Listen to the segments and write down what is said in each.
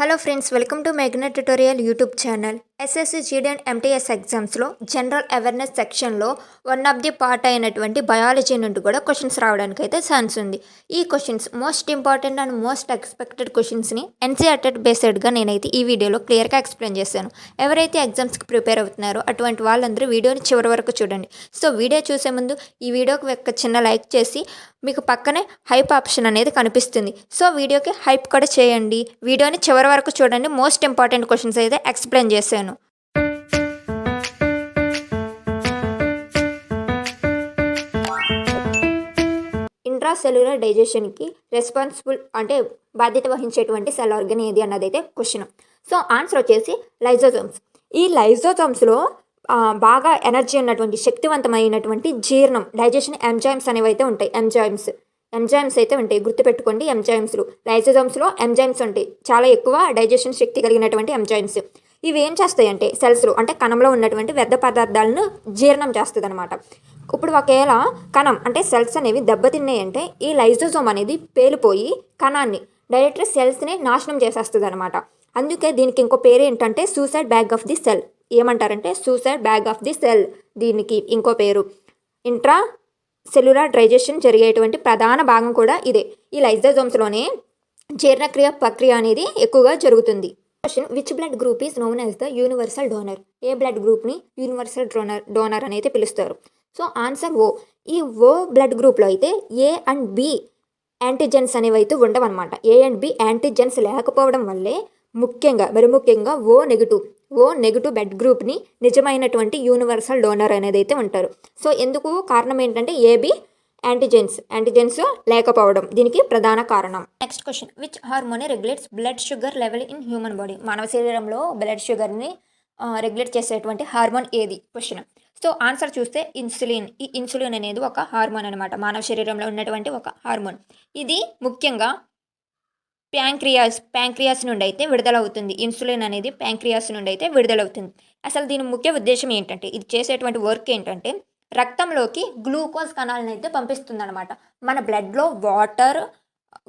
Hello friends, welcome to మెగ్నా tutorial YouTube channel. SSC GD and MTS ఎగ్జామ్స్లో general awareness సెక్షన్లో one of the part అయినటువంటి biology నుండి కూడా క్వశ్చన్స్ రావడానికి అయితే ఛాన్స్ ఉంది. ఈ questions most important and most expected క్వశ్చన్స్ని ఎన్సీఆర్టీ బేస్డ్గా నేనైతే ఈ వీడియోలో క్లియర్గా ఎక్స్ప్లెయిన్ చేశాను. ఎవరైతే ఎగ్జామ్స్కి ప్రిపేర్ అవుతున్నారో అటువంటి వాళ్ళందరూ వీడియోని చివరి వరకు చూడండి. సో వీడియో చూసే ముందు ఈ వీడియోకి ఒక చిన్న లైక్ చేసి మీకు పక్కనే హైప్ ఆప్షన్ అనేది కనిపిస్తుంది. సో వీడియోకి హైప్ కూడా చేయండి. వీడియోని చివరి వరకు చూడండి. మోస్ట్ ఇంపార్టెంట్ క్వశ్చన్స్ అయితే ఎక్స్ప్లెయిన్ చేశాను. ఇంట్రాసెల్యులర్ డైజెషన్కి రెస్పాన్సిబుల్ అంటే బాధ్యత వహించేటువంటి సెల్ ఆర్గన్ ఏది అన్నదైతే క్వశ్చన్. సో ఆన్సర్ వచ్చేసి లైజోజోమ్స్. ఈ లైజోజోమ్స్లో బాగా ఎనర్జీ ఉన్నటువంటి శక్తివంతమైనటువంటి జీర్ణం డైజెషన్ ఎంజైమ్స్ అనేవి అయితే ఉంటాయి. ఎంజైమ్స్ అయితే ఉంటాయి, గుర్తుపెట్టుకోండి. ఎంజైమ్స్లో లైజోజోమ్స్లో ఎంజైమ్స్ ఉంటాయి, చాలా ఎక్కువ డైజెషన్ శక్తి కలిగినటువంటి ఎంజైమ్స్. ఇవి ఏం చేస్తాయంటే సెల్స్లో అంటే కణంలో ఉన్నటువంటి వ్యర్థ పదార్థాలను జీర్ణం చేస్తుంది అనమాట. ఇప్పుడు ఒకవేళ కణం అంటే సెల్స్ అనేవి దెబ్బతిన్నాయంటే ఈ లైజోజోమ్ అనేది పేలిపోయి కణాన్ని డైరెక్ట్గా సెల్స్ని నాశనం చేసేస్తుంది అనమాట. అందుకే దీనికి ఇంకో పేరు ఏంటంటే suicide bag of the cell. ఏమంటారంటే suicide bag of the cell. దీనికి ఇంకో పేరు. ఇంట్రా సెల్యులార్ డైజెషన్ జరిగేటువంటి ప్రధాన భాగం కూడా ఇదే. ఈ లైజోజోమ్స్లోనే జీర్ణక్రియ ప్రక్రియ అనేది ఎక్కువగా జరుగుతుంది. Question, which blood group is known as the universal donor? ఏ బ్లడ్ గ్రూప్ని యూనివర్సల్ డోనర్ అని అయితే పిలుస్తారు? So answer O. ఈ ఓ బ్లడ్ గ్రూప్లో అయితే ఏ అండ్ బి యాంటీజెన్స్ అనేవి అయితే ఉండవన్నమాట. ఏ అండ్ బి యాంటీజెన్స్ లేకపోవడం వల్లే ముఖ్యంగా ఓ నెగిటివ్ బ్లడ్ గ్రూప్ని నిజమైనటువంటి యూనివర్సల్ డోనర్ అనేది అయితే ఉంటారు. సో ఎందుకు కారణం ఏంటంటే ఏబి యాంటీజెన్స్ లేకపోవడం దీనికి ప్రధాన కారణం. Next question, which hormone regulates blood sugar level in human body? మానవ శరీరంలో బ్లడ్ షుగర్ని రెగ్యులేట్ చేసేటువంటి హార్మోన్ ఏది? క్వశ్చన్. సో ఆన్సర్ చూస్తే ఇన్సులిన్. ఈ ఇన్సులిన్ అనేది ఒక హార్మోన్ అనమాట, మానవ శరీరంలో ఉన్నటువంటి ఒక హార్మోన్. ఇది ముఖ్యంగా ప్యాంక్రియాస్ నుండి అయితే విడుదలవుతుంది. ఇన్సులిన్ అనేది ప్యాంక్రియాస్ నుండి అయితే విడుదలవుతుంది. అసలు దీని ముఖ్య ఉద్దేశం ఏంటంటే, ఇది చేసేటువంటి వర్క్ ఏంటంటే రక్తంలోకి గ్లూకోజ్ కణాలను అయితే పంపిస్తుంది అనమాట. మన బ్లడ్లో వాటర్,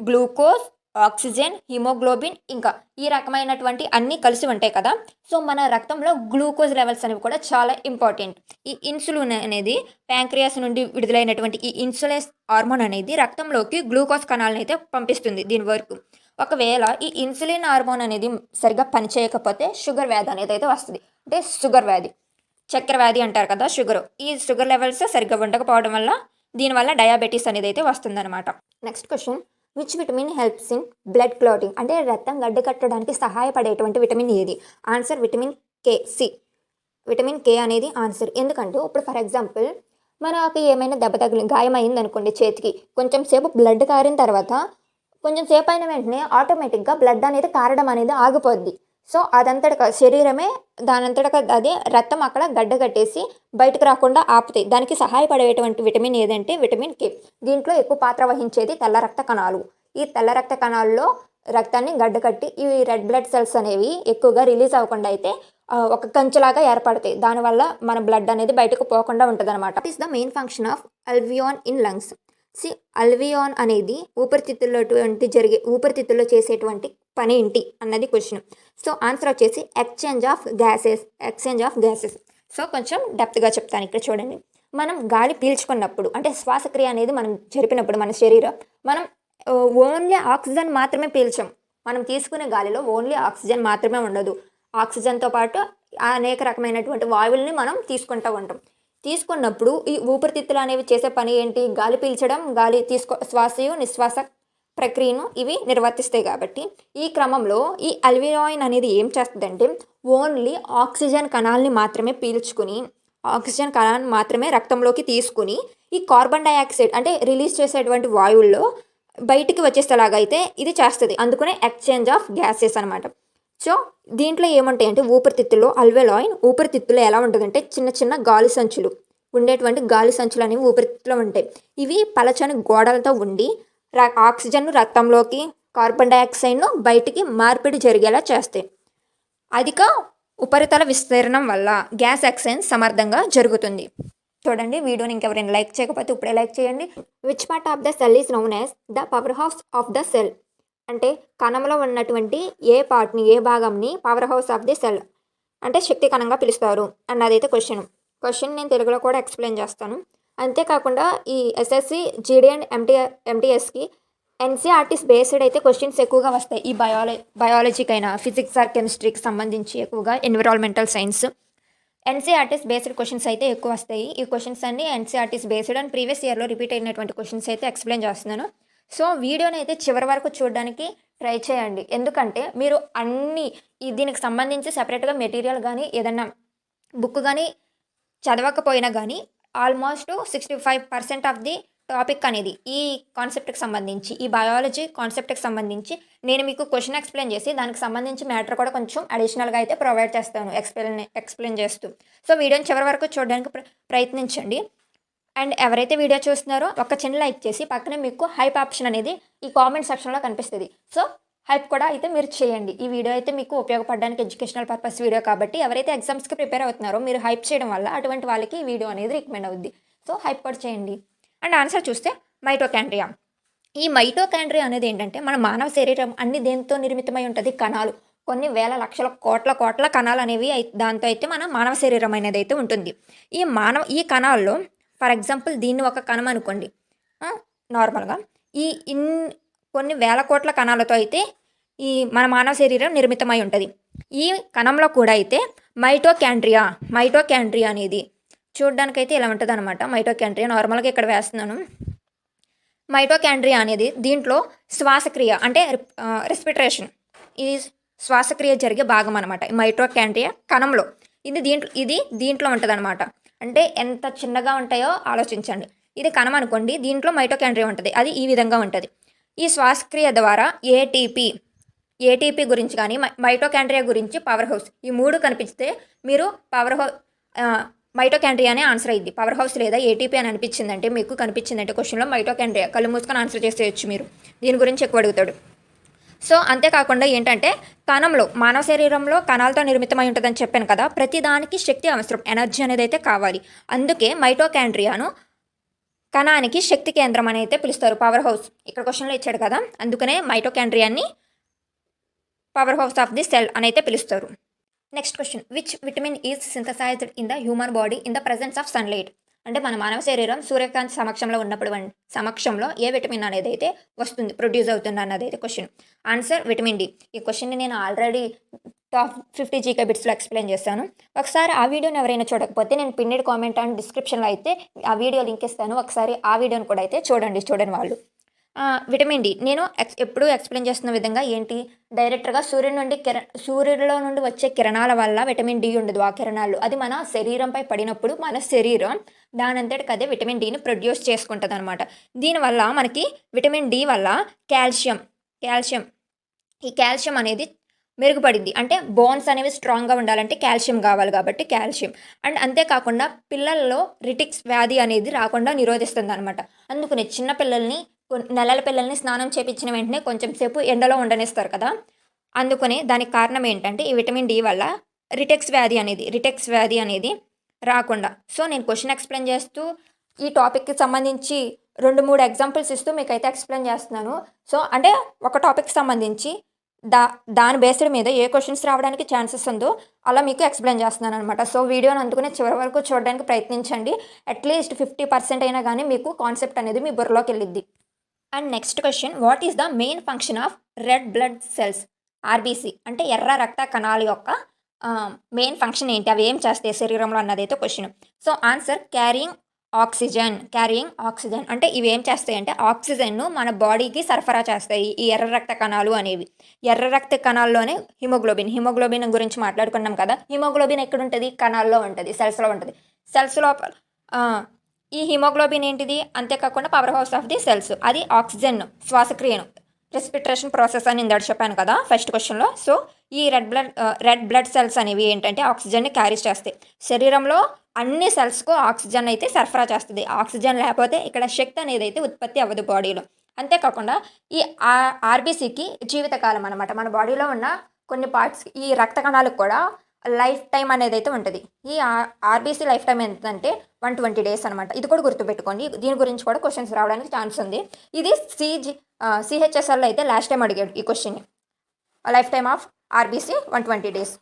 గ్లూకోజ్, ఆక్సిజన్, హిమోగ్లోబిన్ ఇంకా ఈ రకమైనటువంటి అన్నీ కలిసి ఉంటాయి కదా. సో మన రక్తంలో గ్లూకోజ్ లెవెల్స్ అనేవి కూడా చాలా ఇంపార్టెంట్. ఈ ఇన్సులిన్ అనేది ప్యాంక్రియాస్ నుండి విడుదలైనటువంటి ఈ ఇన్సులిన్ హార్మోన్ అనేది రక్తంలోకి గ్లూకోజ్ కణాలను అయితే పంపిస్తుంది. దీని వరకు ఒకవేళ ఈ ఇన్సులిన్ హార్మోన్ అనేది సరిగ్గా పనిచేయకపోతే షుగర్ వ్యాధి అనేది అయితే వస్తుంది. అంటే షుగర్ వ్యాధి, చక్కెర వ్యాధి అంటారు కదా, షుగర్. ఈ షుగర్ లెవెల్స్ సరిగ్గా ఉండకపోవడం వల్ల దీనివల్ల డయాబెటీస్ అనేది అయితే వస్తుందన్నమాట. Next question, which vitamin helps in blood clotting? అంటే రక్తం గడ్డకట్టడానికి సహాయపడేటువంటి విటమిన్ ఏది? Answer vitamin K. C. Vitamin K అనేది ఆన్సర్. ఎందుకంటే ఇప్పుడు ఫర్ ఎగ్జాంపుల్ మనకి ఏమైనా దెబ్బ తగిలి గాయం అయింది అనుకోండి చేతికి, కొంచెం సేపు బ్లడ్ కారిన తర్వాత కొంచెం సేపు అయిన వెంటనే ఆటోమేటిక్గా బ్లడ్ అనేది కారడం అనేది ఆగిపోద్ది. సో అదంతటా శరీరమే దానంతటా అదే రక్తం అక్కడ గడ్డ కట్టేసి బయటకు రాకుండా ఆపుతాయి. దానికి సహాయపడేటువంటి విటమిన్ ఏదంటే విటమిన్ కే. దీంట్లో ఎక్కువ పాత్ర వహించేది తెల్ల రక్త కణాలు. ఈ తెల్ల రక్త కణాల్లో రక్తాన్ని గడ్డకట్టి ఈ రెడ్ బ్లడ్ సెల్స్ అనేవి ఎక్కువగా రిలీజ్ అవ్వకుండా అయితే ఒక కంచులాగా ఏర్పడతాయి. దానివల్ల మన బ్లడ్ అనేది బయటకు పోకుండా ఉంటుంది అనమాట. It is the main function of alveoli in lungs. Alveoli అనేది ఊపిరితిత్తుల్లో చేసేటువంటి పని ఏంటి అన్నది క్వశ్చన్. సో ఆన్సర్ వచ్చేసి ఎక్స్చేంజ్ ఆఫ్ గ్యాసెస్. సో కొంచెం డెప్త్గా చెప్తాను. ఇక్కడ చూడండి, మనం గాలి పీల్చుకున్నప్పుడు అంటే శ్వాసక్రియ అనేది మనం జరిపినప్పుడు మన శరీరం మనం ఓన్లీ ఆక్సిజన్ మాత్రమే పీల్చాం. మనం తీసుకునే గాలిలో ఓన్లీ ఆక్సిజన్ మాత్రమే ఉండదు. ఆక్సిజన్తో పాటు అనేక రకమైనటువంటి వాయువుల్ని మనం తీసుకుంటూ ఉంటాం. తీసుకున్నప్పుడు ఈ ఊపిరితిత్తులు అనేవి చేసే పని ఏంటి? గాలి పీల్చడం, శ్వాసయు నిశ్వాస ప్రక్రియను ఇవి నిర్వర్తిస్తాయి. కాబట్టి ఈ క్రమంలో ఈ అల్వియాన్ అనేది ఏం చేస్తుందంటే ఓన్లీ ఆక్సిజన్ కణాలని మాత్రమే పీల్చుకుని ఆక్సిజన్ కణాలను మాత్రమే రక్తంలోకి తీసుకుని ఈ కార్బన్ డైఆక్సైడ్ అంటే రిలీజ్ చేసేటువంటి వాయువుల్లో బయటికి వచ్చేసేలాగా అయితే ఇది చేస్తుంది. అందుకనే ఎక్స్చేంజ్ ఆఫ్ గ్యాసెస్ అనమాట. సో దీంట్లో ఏముంటాయంటే ఊపిరితిత్తులో ఎలా ఉంటుందంటే చిన్న చిన్న గాలి సంచులు అనేవి ఊపిరితిత్తులో ఉంటాయి. ఇవి పలచని గోడలతో ఉండి ఆక్సిజన్ను రక్తంలోకి, కార్బన్ డైఆక్సైడ్ను బయటికి మార్పిడి జరిగేలా చేస్తాయి. అధిక ఉపరితల విస్తీర్ణం వల్ల గ్యాస్ ఎక్స్చేంజ్ సమర్థంగా జరుగుతుంది. చూడండి వీడియోని ఇంకెవరైనా లైక్ చేయకపోతే ఇప్పుడే లైక్ చేయండి. Which part of the cell is known as the power house of the cell? అంటే కణంలో ఉన్నటువంటి ఏ పార్ట్ని, ఏ భాగంని power house of the cell అంటే శక్తి కణంగా పిలుస్తారు అన్నదైతే క్వశ్చన్ నేను తెలుగులో కూడా ఎక్స్ప్లెయిన్ చేస్తాను. అంతేకాకుండా ఈ ఎస్ఎస్సి, జీడీ అండ్ ఎంటీఎస్కి ఎన్సీఆర్టీస్ బేస్డ్ అయితే క్వశ్చన్స్ ఎక్కువగా వస్తాయి. ఈ బయాలజీకైనా, ఫిజిక్స్ ఆర్ కెమిస్ట్రీకి సంబంధించి ఎక్కువగా environmental science NCERTs based questions అయితే ఎక్కువ వస్తాయి. ఈ క్వశ్చన్స్ అన్ని ఎన్సీఆర్టీస్ బేస్డ్ అండ్ ప్రీవియస్ ఇయర్లో రిపీట్ అయినటువంటి క్వశ్చన్స్ అయితే ఎక్స్ప్లెయిన్ చేస్తున్నాను. సో వీడియోని అయితే చివరి వరకు చూడడానికి ట్రై చేయండి. ఎందుకంటే మీరు దీనికి సంబంధించి సెపరేట్గా మెటీరియల్ కానీ ఏదన్నా బుక్ కానీ చదవకపోయినా కానీ ఆల్మోస్ట్ 65% ఆఫ్ ది టాపిక్ అనేది ఈ కాన్సెప్ట్కి సంబంధించి, ఈ బయాలజీ కాన్సెప్ట్కి సంబంధించి నేను మీకు క్వశ్చన్ ఎక్స్ప్లెయిన్ చేసి దానికి సంబంధించి మ్యాటర్ కూడా కొంచెం అడిషనల్గా అయితే ప్రొవైడ్ చేస్తాను ఎక్స్ప్లెయిన్ చేస్తూ. సో వీడియోని చివరి వరకు చూడడానికి ప్రయత్నించండి. అండ్ ఎవరైతే వీడియో చూస్తున్నారో ఒక చిన్న లైక్ చేసి పక్కనే మీకు హైప్ ఆప్షన్ అనేది ఈ కామెంట్ సెక్షన్లో కనిపిస్తుంది. సో హైప్ కూడా అయితే మీరు చేయండి. ఈ వీడియో అయితే మీకు ఉపయోగపడడానికి ఎడ్యుకేషనల్ పర్పస్ వీడియో కాబట్టి ఎవరైతే ఎగ్జామ్స్కి ప్రిపేర్ అవుతున్నారో మీరు హైప్ చేయడం వల్ల అటువంటి వాళ్ళకి ఈ వీడియో అనేది రికమెండ్ అవుద్ది. సో హైప్ కూడా చేయండి. అండ్ ఆన్సర్ చూస్తే మైటోకాండ్రియా. ఈ మైటోకాండ్రియా అనేది ఏంటంటే మన మానవ శరీరం అన్ని దేంతో నిర్మితమై ఉంటుంది? కణాలు. కొన్ని వేల లక్షల కోట్ల కణాలు అనేవి దాంతో అయితే మన మానవ శరీరం అనేది అయితే ఉంటుంది. ఈ కణాల్లో ఫర్ ఎగ్జాంపుల్ దీన్ని ఒక కణం అనుకోండి. నార్మల్గా కొన్ని వేల కోట్ల కణాలతో అయితే ఈ మన మానవ శరీరం నిర్మితమై ఉంటుంది. ఈ కణంలో కూడా అయితే మైటోకాండ్రియా అనేది చూడడానికైతే ఇలా ఉంటుంది అనమాట. మైటోకాండ్రియా నార్మల్గా ఇక్కడ వేస్తున్నాను. మైటోకాండ్రియా అనేది దీంట్లో శ్వాసక్రియ అంటే రెస్పిరేషన్, ఇది శ్వాసక్రియ జరిగే భాగం అనమాట. మైటోకాండ్రియా కణంలో ఇది దీంట్లో ఉంటుంది అనమాట. అంటే ఎంత చిన్నగా ఉంటాయో ఆలోచించండి. ఇది కణం అనుకోండి, దీంట్లో మైటోకాండ్రియా ఉంటుంది. అది ఈ విధంగా ఉంటుంది. ఈ శ్వాసక్రియ ద్వారా ఏటీపీ గురించి కానీ మైటోకాండ్రియా గురించి పవర్ హౌస్, ఈ మూడు కనిపిస్తే మీరు మైటోకాండ్రియానే ఆన్సర్ అయ్యింది. పవర్ హౌస్ లేదా ఏటీపీ అని అనిపించిందంటే, మీకు కనిపించిందంటే క్వశ్చన్లో మైటోకాండ్రియా కళ్ళు మూసుకొని ఆన్సర్ చేసేయచ్చు మీరు. దీని గురించి ఎక్కువ అడుగుతాడు. సో అంతేకాకుండా ఏంటంటే కణంలో, మానవ శరీరంలో కణాలతో నిర్మితమై ఉంటుందని చెప్పాను కదా, ప్రతి దానికి శక్తి అవసరం, ఎనర్జీ అనేది అయితే కావాలి. అందుకే మైటోకాండ్రియాను కణానికి శక్తి కేంద్రం అని అయితే పిలుస్తారు, పవర్ హౌస్. ఇక్కడ క్వశ్చన్లో ఇచ్చాడు కదా, అందుకనే మైటోకాండ్రియాని power house of the cell అని అయితే పిలుస్తారు. Next question, which vitamin is synthesized in the human body in the presence of sunlight? అంటే మన మానవ శరీరం సూర్యకాంతి సమక్షంలో ఏ విటమిన్ అనేది అయితే వస్తుంది, ప్రొడ్యూస్ అవుతుంది అన్నది అయితే క్వశ్చన్. Answer vitamin D. ఈ క్వశ్చన్ని నేను ఆల్రెడీ టాప్ 50 జీకే బిట్స్లో ఎక్స్ప్లెయిన్ చేస్తాను. ఒకసారి ఆ వీడియోని ఎవరైనా చూడకపోతే నేను పిన్నెడ్ కామెంట్ అండ్ డిస్క్రిప్షన్లో అయితే ఆ వీడియో లింక్ ఇస్తాను. ఒకసారి ఆ వీడియోని కూడా అయితే చూడండి వాళ్ళు. విటమిన్ డి నేను ఎప్పుడూ ఎక్స్ప్లెయిన్ చేస్తున్న విధంగా ఏంటి, డైరెక్ట్గా సూర్యుడిలో నుండి వచ్చే కిరణాల వల్ల విటమిన్ డి ఉండదు. ఆ కిరణాలు అది మన శరీరంపై పడినప్పుడు మన శరీరం దానంతటికి అదే విటమిన్ డిని ప్రొడ్యూస్ చేసుకుంటుంది అనమాట. దీనివల్ల మనకి విటమిన్ డి వల్ల కాల్షియం ఈ కాల్షియం అనేది మెరుగుపడింది. అంటే బోన్స్ అనేవి స్ట్రాంగ్గా ఉండాలంటే కాల్షియం కావాలి కాబట్టి కాల్షియం. అండ్ అంతేకాకుండా పిల్లల్లో రిటిక్స్ వ్యాధి అనేది రాకుండా నిరోధిస్తుంది అనమాట. అందుకని చిన్న పిల్లల్ని, నెలల పిల్లల్ని స్నానం చేపించిన వెంటనే కొంచెం సేపు ఎండలో ఉండనిస్తారు కదా, అందుకని దానికి కారణం ఏంటంటే ఈ విటమిన్ డి వల్ల రిటెక్స్ వ్యాధి అనేది రాకుండా. సో నేను క్వశ్చన్ ఎక్స్ప్లెయిన్ చేస్తూ ఈ టాపిక్కి సంబంధించి 2-3 ఎగ్జాంపుల్స్ ఇస్తూ మీకైతే ఎక్స్ప్లెయిన్ చేస్తున్నాను. సో అంటే ఒక టాపిక్కి సంబంధించి దాని బేస్డ్ మీద ఏ క్వశ్చన్స్ రావడానికి ఛాన్సెస్ ఉందో అలా మీకు ఎక్స్ప్లెయిన్ చేస్తున్నాను అనమాట. సో వీడియోని అందుకునే చివరి వరకు చూడడానికి ప్రయత్నించండి. అట్లీస్ట్ 50% అయినా కానీ మీకు కాన్సెప్ట్ అనేది మీ బుర్రలోకి వెళ్ళిద్ది. And next question, what is the main function of red blood cells? RBC అంటే ఎర్ర రక్త కణాల యొక్క మెయిన్ ఫంక్షన్ ఏంటి, అవి ఏం చేస్తాయి శరీరంలో అన్నదైతే question. So answer carrying oxygen అంటే ఇవి ఏం చేస్తాయి అంటే ఆక్సిజన్ను మన బాడీకి సరఫరా చేస్తాయి ఈ ఎర్ర రక్త కణాలు అనేవి. ఎర్ర రక్త కణాల్లోనే హిమోగ్లోబిన్ గురించి మాట్లాడుకున్నాం కదా. హిమోగ్లోబిన్ ఎక్కడ ఉంటుంది? కణాల్లో ఉంటుంది, సెల్స్లో ఉంటుంది. సెల్స్ లోపల ఈ హిమోగ్లోబిన్ ఏంటిది? అంతేకాకుండా power house of the cells, అది ఆక్సిజన్ శ్వాసక్రియను, రెస్పిరేషన్ ప్రాసెస్ అని ఇందాక చెప్పాను కదా ఫస్ట్ క్వశ్చన్లో. సో ఈ రెడ్ బ్లడ్ సెల్స్ అనేవి ఏంటంటే ఆక్సిజన్ని క్యారీ చేస్తాయి. శరీరంలో అన్ని సెల్స్కు ఆక్సిజన్ అయితే సరఫరా చేస్తుంది. ఆక్సిజన్ లేకపోతే ఇక్కడ శక్తి అనేది అయితే ఉత్పత్తి అవ్వదు బాడీలో. అంతేకాకుండా ఈ ఆర్బీసీకి జీవితకాలం అనమాట. మన బాడీలో ఉన్న కొన్ని పార్ట్స్, ఈ రక్త కణాలకు కూడా లైఫ్ టైం అనేది అయితే ఉంటుంది. ఈ ఆర్బీసీ లైఫ్ టైం ఎంతంటే 120 డేస్ అనమాట. ఇది కూడా గుర్తుపెట్టుకోండి. దీని గురించి కూడా క్వశ్చన్స్ రావడానికి ఛాన్స్ ఉంది. ఇది సిహెచ్ఎస్ఎల్లో అయితే లాస్ట్ టైం అడిగాడు ఈ క్వశ్చన్ని. Life time of RBC 120 days.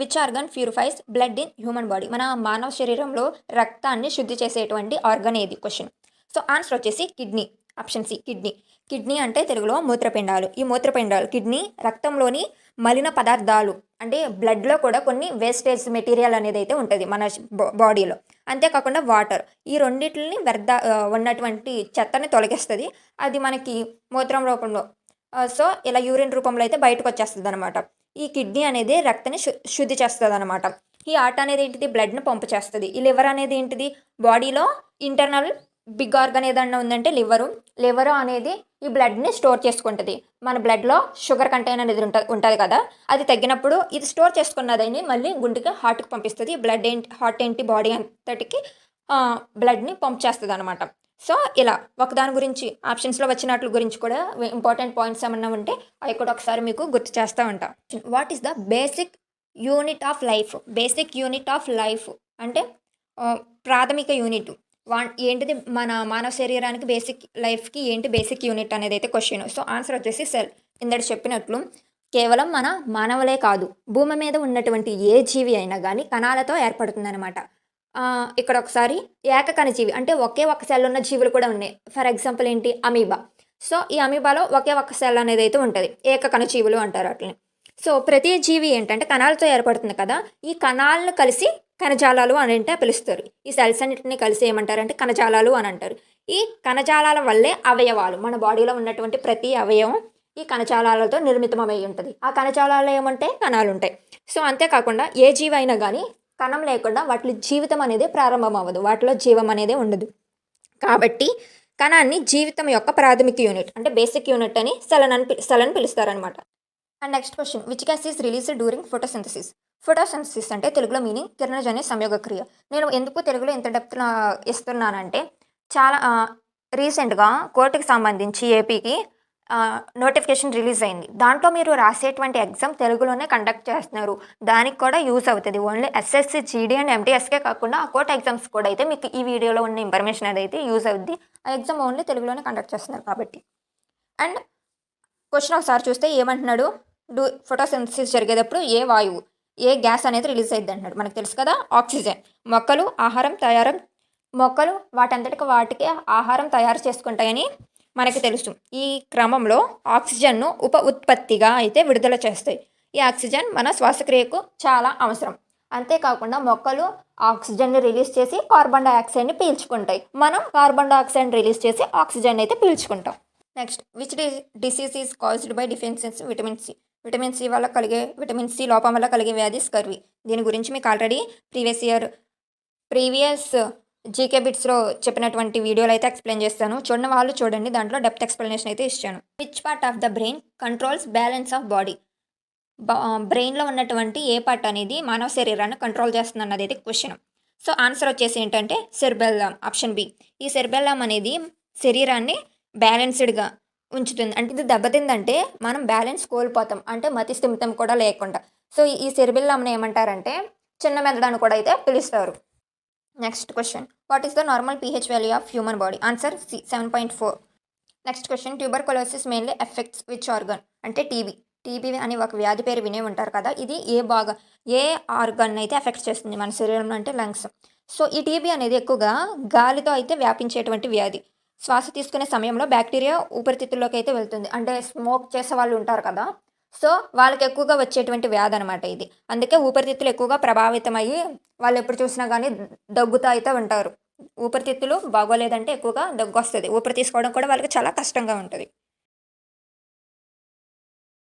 Which organ purifies blood in human body? మన మానవ శరీరంలో రక్తాన్ని శుద్ధి చేసేటువంటి ఆర్గన్ ఏది క్వశ్చన్. సో ఆన్సర్ వచ్చేసి kidney. Option C kidney. Kidney అంటే తెలుగులో మూత్రపిండాలు. ఈ మూత్రపిండాలు కిడ్నీ రక్తంలోని మలిన పదార్థాలు అంటే బ్లడ్లో కూడా కొన్ని వేస్టేజ్ మెటీరియల్ అనేది అయితే ఉంటుంది మన బాడీలో. అంతేకాకుండా వాటర్, ఈ రెండింటిని ఉన్నటువంటి చెత్తని తొలగిస్తుంది. అది మనకి మూత్రం రూపంలో సో ఇలా యూరిన్ రూపంలో అయితే బయటకు వచ్చేస్తుంది అనమాట. ఈ కిడ్నీ అనేది రక్తాన్ని శుద్ధి చేస్తుంది అనమాట. ఈ హార్ట్ అనేది ఏంటిది? బ్లడ్ని పంపు చేస్తుంది. ఈ లివర్ అనేది ఏంటిది? బాడీలో ఇంటర్నల్ బిగ్ ఆర్గన్ ఏదన్నా ఉందంటే లివరు అనేది ఈ బ్లడ్ని స్టోర్ చేసుకుంటుంది. మన బ్లడ్లో షుగర్ కంటైన్ అనేది ఉంటుంది కదా, అది తగ్గినప్పుడు ఇది స్టోర్ చేసుకున్నదని మళ్ళీ గుండెకి హార్ట్కి పంపిస్తుంది. హార్ట్ ఏంటి బాడీ అంతటికి బ్లడ్ని పంప్ చేస్తుంది అనమాట. సో ఇలా ఒకదాని గురించి ఆప్షన్స్లో వచ్చినట్లు గురించి కూడా ఇంపార్టెంట్ పాయింట్స్ ఏమన్నా ఉంటే అవి కూడా ఒకసారి మీకు గుర్తు చేస్తూ ఉంటా. What is the basic unit of life? Basic unit of life అంటే ప్రాథమిక యూనిట్ ఏంటిది? మన మానవ శరీరానికి బేసిక్ లైఫ్కి ఏంటి బేసిక్ యూనిట్ అనేది అయితే క్వశ్చన్. సో ఆన్సర్ వచ్చేసి సెల్. ఇందటి చెప్పినట్లు కేవలం మన మానవులే కాదు, భూమి మీద ఉన్నటువంటి ఏ జీవి అయినా కానీ కణాలతో ఏర్పడుతుందన్నమాట. ఇక్కడ ఒకసారి ఏకకణజీవి అంటే ఒకే ఒక సెల్ ఉన్న జీవులు కూడా ఉన్నాయి. ఫర్ ఎగ్జాంపుల్ ఏంటి? అమీబా. సో ఈ అమీబాలో ఒకే ఒక సెల్ అనేది అయితే ఉంటుంది. ఏకకణజీవులు అంటారు అట్లని. సో ప్రతి జీవి ఏంటంటే కణాలతో ఏర్పడుతుంది కదా, ఈ కణాలను కలిసి కణజాలాలు అని అంటే పిలుస్తారు. ఈ సెల్స్ అన్నింటినీ కలిసి ఏమంటారంటే కణజాలాలు అని అంటారు. ఈ కణజాలాల వల్లే అవయవాలు, మన బాడీలో ఉన్నటువంటి ప్రతి అవయవం ఈ కణజాలాలతో నిర్మితమై ఉంటుంది. ఆ కణజాలాలు ఏమంటాయి? కణాలు ఉంటాయి. సో అంతేకాకుండా ఏ జీవి అయినా కానీ కణం లేకుండా వాటిలో జీవితం అనేది ప్రారంభం అవ్వదు, వాటిలో జీవం అనేది ఉండదు. కాబట్టి కణాన్ని జీవితం యొక్క ప్రాథమిక యూనిట్ అంటే బేసిక్ యూనిట్ అని సెల్ అని పిలుస్తారనమాట. And next question, which gas is released during photosynthesis? Photosynthesis అంటే తెలుగులో మీనింగ్ కిరణజన్య సంయోగ క్రియ. నేను ఎందుకు తెలుగులో ఇంత డెప్త్ ఇస్తున్నానంటే చాలా రీసెంట్గా కోర్టుకి సంబంధించి ఏపీకి నోటిఫికేషన్ రిలీజ్ అయింది. దాంట్లో మీరు రాసేటువంటి ఎగ్జామ్ తెలుగులోనే కండక్ట్ చేస్తున్నారు. దానికి కూడా యూజ్ అవుతుంది. ఓన్లీ ఎస్ఎస్సి, జీడీ అండ్ ఎంటీఎస్కే కాకుండా ఆ కోర్ట్ ఎగ్జామ్స్ కూడా అయితే మీకు ఈ వీడియోలో ఉన్న ఇన్ఫర్మేషన్ అదైతే యూజ్ అవుద్ది. ఆ ఎగ్జామ్ ఓన్లీ తెలుగులోనే కండక్ట్ చేస్తున్నారు కాబట్టి. అండ్ క్వశ్చన్ ఒకసారి చూస్తే ఏమంటున్నాడు? ఫోటోసింథసిస్ జరిగేటప్పుడు ఏ వాయువు, ఏ గ్యాస్ అనేది రిలీజ్ అయ్యింది అంటున్నాడు. మనకు తెలుసు కదా, ఆక్సిజన్. మొక్కలు వాటంతటికి వాటికి ఆహారం తయారు చేసుకుంటాయని మనకి తెలుసు. ఈ క్రమంలో ఆక్సిజన్ను ఉప ఉత్పత్తిగా అయితే విడుదల చేస్తాయి. ఈ ఆక్సిజన్ మన శ్వాసక్రియకు చాలా అవసరం. అంతేకాకుండా మొక్కలు ఆక్సిజన్ని రిలీజ్ చేసి కార్బన్ డైఆక్సైడ్ని పీల్చుకుంటాయి. మనం కార్బన్ డైఆక్సైడ్ రిలీజ్ చేసి ఆక్సిజన్ అయితే పీల్చుకుంటాం. Next, which disease is caused by deficiency vitamin C? Vitamin C లోపం వల్ల కలిగే వ్యాధి స్కర్వీ. దీని గురించి మీకు ఆల్రెడీ ప్రీవియస్ జీకే బిట్స్లో చెప్పినటువంటి వీడియోలు అయితే ఎక్స్ప్లెయిన్ చేస్తాను. చూడని వాళ్ళు చూడండి, దాంట్లో డెప్త్ ఎక్స్ప్లెనేషన్ అయితే ఇచ్చాను. Which part of the brain controls balance of body? బ్రెయిన్లో ఉన్నటువంటి ఏ పార్ట్ అనేది మానవ శరీరాన్ని కంట్రోల్ చేస్తుంది అన్నది అయితే క్వశ్చన్. సో ఆన్సర్ వచ్చేసి ఏంటంటే సెర్బెల్లం. Option B. ఈ సెర్బెల్లం అనేది శరీరాన్ని బ్యాలెన్స్డ్గా ఉంచుతుంది. అంటే ఇది దెబ్బతిందంటే మనం బ్యాలెన్స్ కోల్పోతాం, అంటే మతి స్థిమితం కూడా లేకుండా. సో ఈ సెర్బెల్లంని ఏమంటారంటే చిన్న మెదడు కూడా అయితే పిలుస్తారు. Next question, what is the normal pH value of human body? Answer C 7.4. Next question, tuberculosis mainly affects which organ? అంటే టీబీ అని ఒక వ్యాధి పేరు వినే ఉంటారు కదా, ఇది ఏ ఆర్గన్ అయితే ఎఫెక్ట్ చేస్తుంది మన శరీరంలో అంటే లంగ్స్. సో ఈ టీబీ అనేది ఎక్కువగా గాలితో అయితే వ్యాపించేటువంటి వ్యాధి. శ్వాస తీసుకునే సమయంలో బ్యాక్టీరియా ఊపిరితిత్తుల్లోకి అయితే వెళ్తుంది. అంటే స్మోక్ చేసే వాళ్ళు ఉంటారు కదా, సో వాళ్ళకి ఎక్కువగా వచ్చేటువంటి వ్యాధి అనమాట ఇది. అందుకే ఊపిరితిత్తులు ఎక్కువగా ప్రభావితమయ్యి వాళ్ళు ఎప్పుడు చూసినా కానీ దగ్గుతూ అయితే ఉంటారు. ఊపిరితిత్తులు బాగోలేదంటే ఎక్కువగా దగ్గు వస్తుంది. ఊపిరి తీసుకోవడం కూడా వాళ్ళకి చాలా కష్టంగా ఉంటుంది.